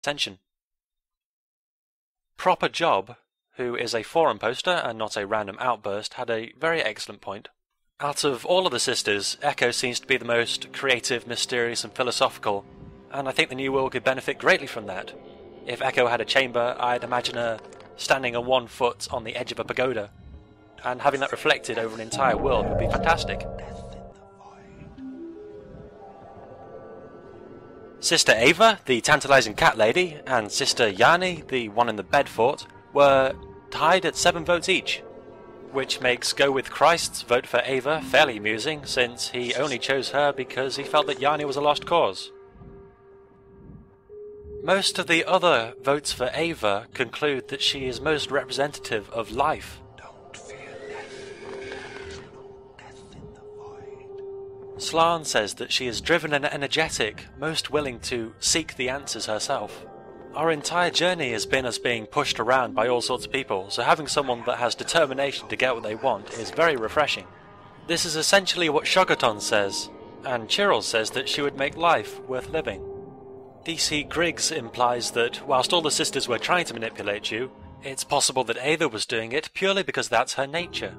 attention. Proper Job, who is a forum poster and not a random outburst, had a very excellent point. Out of all of the sisters, Ekko seems to be the most creative, mysterious and philosophical, and I think the New World could benefit greatly from that. If Ekko had a chamber, I'd imagine her standing on one foot on the edge of a pagoda, and having that reflected over an entire world would be fantastic. Sister Ava, the tantalising cat lady, and Sister Yanni, the one in the bed fort, were tied at 7 votes each, which makes Go With Christ's vote for Ava fairly amusing, since he only chose her because he felt that Yanni was a lost cause. Most of the other votes for Ava conclude that she is most representative of life. Don't fear death. Death in the void. Slan says that she is driven and energetic, most willing to seek the answers herself. Our entire journey has been us being pushed around by all sorts of people, so having someone that has determination to get what they want is very refreshing. This is essentially what Shogaton says, and Chirrell says that she would make life worth living. DC Griggs implies that whilst all the sisters were trying to manipulate you, it's possible that Ava was doing it purely because that's her nature.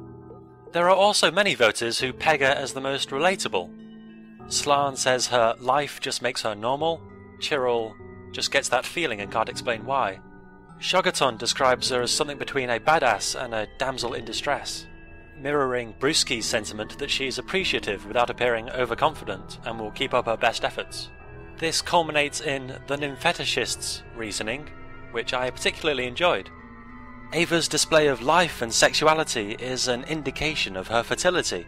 There are also many voters who peg her as the most relatable. Slan says her life just makes her normal, Chirrell just gets that feeling and can't explain why. Shogaton describes her as something between a badass and a damsel in distress, mirroring Brewski's sentiment that she is appreciative without appearing overconfident and will keep up her best efforts. This culminates in the Nymfetishist's reasoning, which I particularly enjoyed. Ava's display of life and sexuality is an indication of her fertility.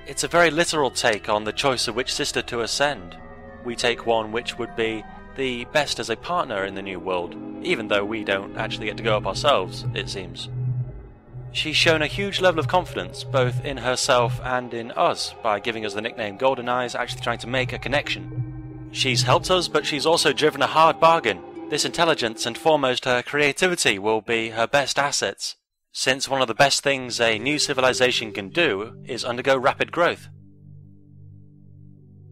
It's a very literal take on the choice of which sister to ascend. We take one which would be the best as a partner in the New World, even though we don't actually get to go up ourselves, it seems. She's shown a huge level of confidence, both in herself and in us, by giving us the nickname Golden Eyes, actually trying to make a connection. She's helped us, but she's also driven a hard bargain. This intelligence and foremost her creativity will be her best assets, since one of the best things a new civilization can do is undergo rapid growth.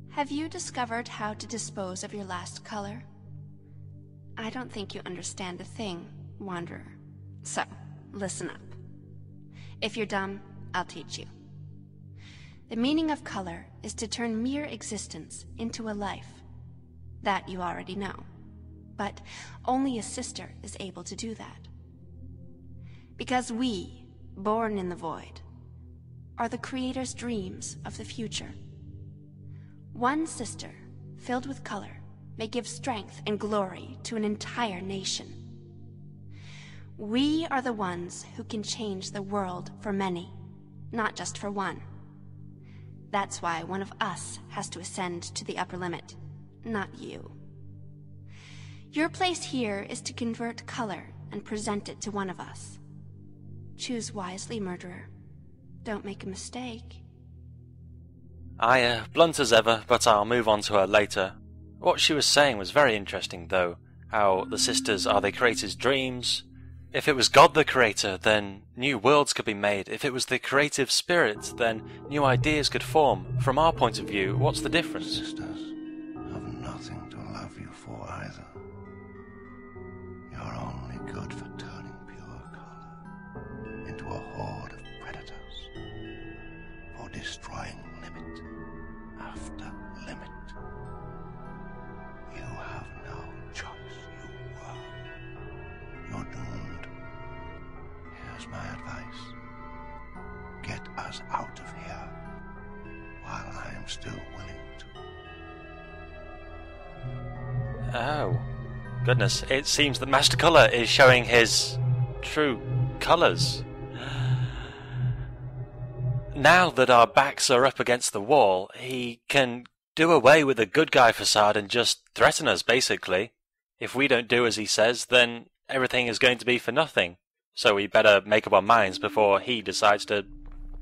Have you discovered how to dispose of your last color? I don't think you understand a thing, Wanderer. So, listen up. If you're dumb, I'll teach you. The meaning of color is to turn mere existence into a life. That you already know. But only a sister is able to do that. Because we, born in the void, are the Creator's dreams of the future. One sister, filled with color, may give strength and glory to an entire nation. We are the ones who can change the world for many, not just for one. That's why one of us has to ascend to the upper limit, not you. Your place here is to convert color and present it to one of us. Choose wisely, murderer. Don't make a mistake. Blunt as ever, but I'll move on to her later. What she was saying was very interesting, though. How the sisters are the creator's dreams. If it was God the creator, then new worlds could be made. If it was the creative spirit, then new ideas could form. From our point of view, what's the difference? Sisters have nothing to love you for either. You're only good for turning pure color into a horde of predators, for destroying limit after limit. You have no choice, you were. You're doomed. Here's my advice. Get us out of here while I am still willing to. Oh, goodness, it seems that Master Color is showing his true colours. Now that our backs are up against the wall, he can do away with the good guy facade and just threaten us, basically. If we don't do as he says, then everything is going to be for nothing. So we better make up our minds before he decides to...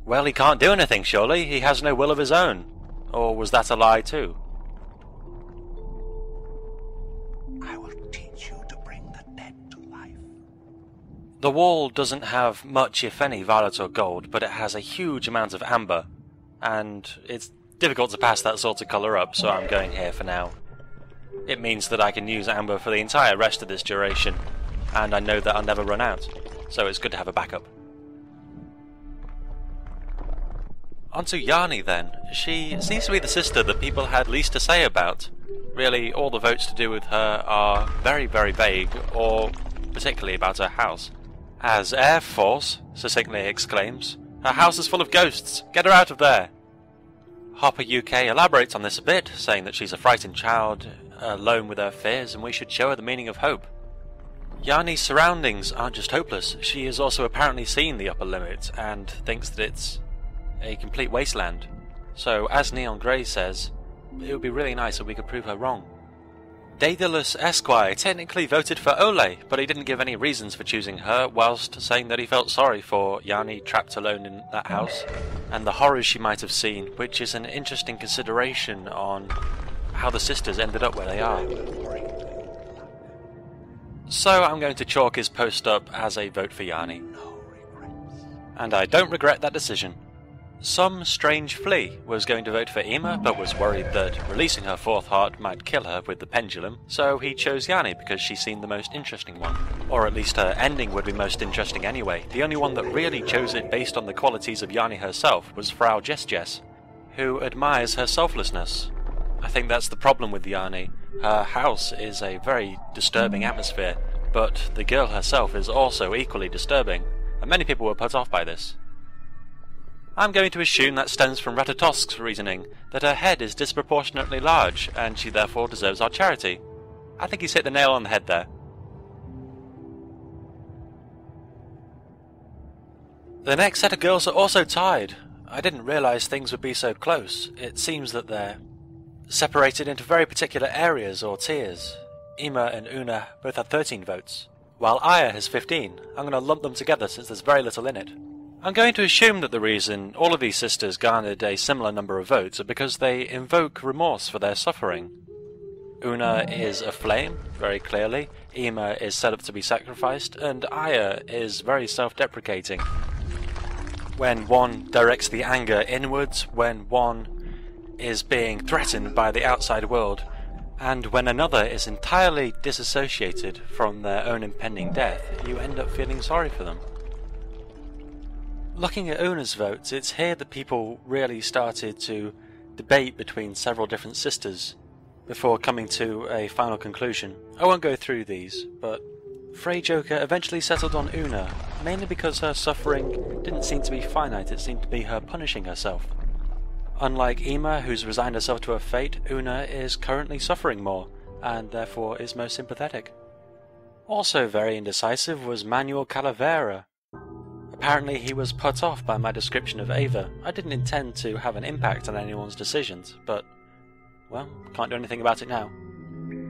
Well, he can't do anything, surely. He has no will of his own. Or was that a lie, too? I will teach you to bring the dead to life. The wall doesn't have much, if any, violet or gold, but it has a huge amount of amber. And it's difficult to pass that sort of colour up, so I'm going here for now. It means that I can use amber for the entire rest of this duration, and I know that I'll never run out, so it's good to have a backup. On to Yanni then. She seems to be the sister that people had least to say about. Really, all the votes to do with her are very, very vague, or particularly about her house. As Air Force succinctly exclaims, "Her house is full of ghosts! Get her out of there!" Hopper UK elaborates on this a bit, saying that she's a frightened child, alone with her fears, and we should show her the meaning of hope. Yanni's surroundings aren't just hopeless, she has also apparently seen the upper limit, and thinks that it's a complete wasteland. So, as Neon Grey says, it would be really nice if we could prove her wrong. Daedalus Esquire technically voted for Ole, but he didn't give any reasons for choosing her, whilst saying that he felt sorry for Yanni trapped alone in that house, and the horrors she might have seen, which is an interesting consideration on how the sisters ended up where they are. So I'm going to chalk his post up as a vote for Yanni. And I don't regret that decision. Some strange flea was going to vote for Ema, but was worried that releasing her fourth heart might kill her with the pendulum, so he chose Yanni because she seemed the most interesting one. Or at least her ending would be most interesting anyway. The only one that really chose it based on the qualities of Yanni herself was Frau Jess, who admires her selflessness. I think that's the problem with Yanni. Her house is a very disturbing atmosphere, but the girl herself is also equally disturbing, and many people were put off by this. I'm going to assume that stems from Ratatosk's reasoning, that her head is disproportionately large, and she therefore deserves our charity. I think he's hit the nail on the head there. The next set of girls are also tied. I didn't realise things would be so close. It seems that they're separated into very particular areas or tiers. Ema and Una both had 13 votes, while Aya has 15. I'm going to lump them together since there's very little in it. I'm going to assume that the reason all of these sisters garnered a similar number of votes are because they invoke remorse for their suffering. Una is a flame, very clearly, Ema is set up to be sacrificed, and Aya is very self-deprecating. When one directs the anger inwards, when one is being threatened by the outside world, and when another is entirely disassociated from their own impending death, you end up feeling sorry for them. Looking at Una's votes, it's here that people really started to debate between several different sisters before coming to a final conclusion. I won't go through these, but Frey Joker eventually settled on Una, mainly because her suffering didn't seem to be finite, it seemed to be her punishing herself. Unlike Ema, who's resigned herself to her fate, Una is currently suffering more, and therefore is most sympathetic. Also very indecisive was Manuel Calavera. Apparently he was put off by my description of Ava. I didn't intend to have an impact on anyone's decisions, but, well, can't do anything about it now.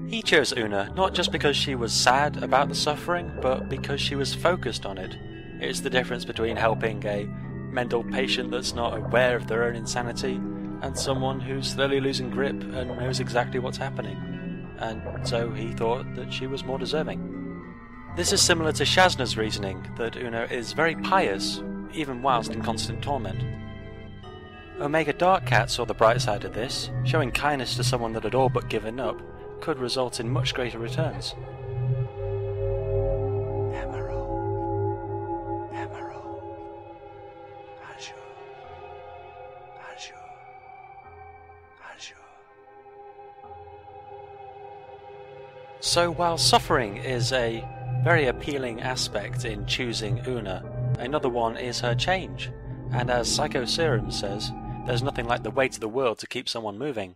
He chose Una, not just because she was sad about the suffering, but because she was focused on it. It's the difference between helping a mental patient that's not aware of their own insanity, and someone who's slowly losing grip and knows exactly what's happening. And so he thought that she was more deserving. This is similar to Shasna's reasoning, that Una is very pious, even whilst in constant torment. Omega Darkcat saw the bright side of this. Showing kindness to someone that had all but given up could result in much greater returns. Emerald, emerald, azure, azure, azure. So while suffering is a very appealing aspect in choosing Una, another one is her change, and as Psycho Serum says, there's nothing like the weight of the world to keep someone moving.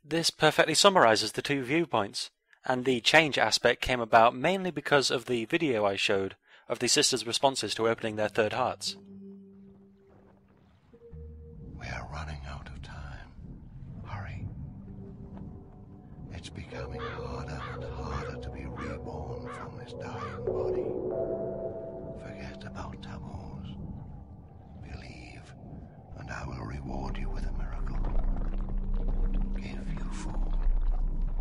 This perfectly summarises the two viewpoints, and the change aspect came about mainly because of the video I showed of the sisters' responses to opening their third hearts. We are running out of time. Hurry. It's becoming harder and harder to be reborn from this dying body. Forget about taboos. Believe, and I will reward you with a miracle. Give, you fool.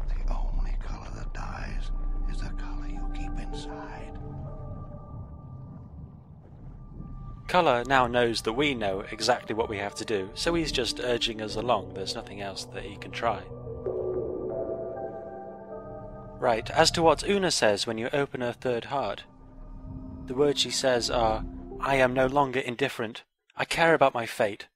The only color that dies is the color you keep inside. Colour now knows that we know exactly what we have to do, so he's just urging us along. There's nothing else that he can try. Right, as to what Una says when you open her third heart, the words she says are, "I am no longer indifferent. I care about my fate.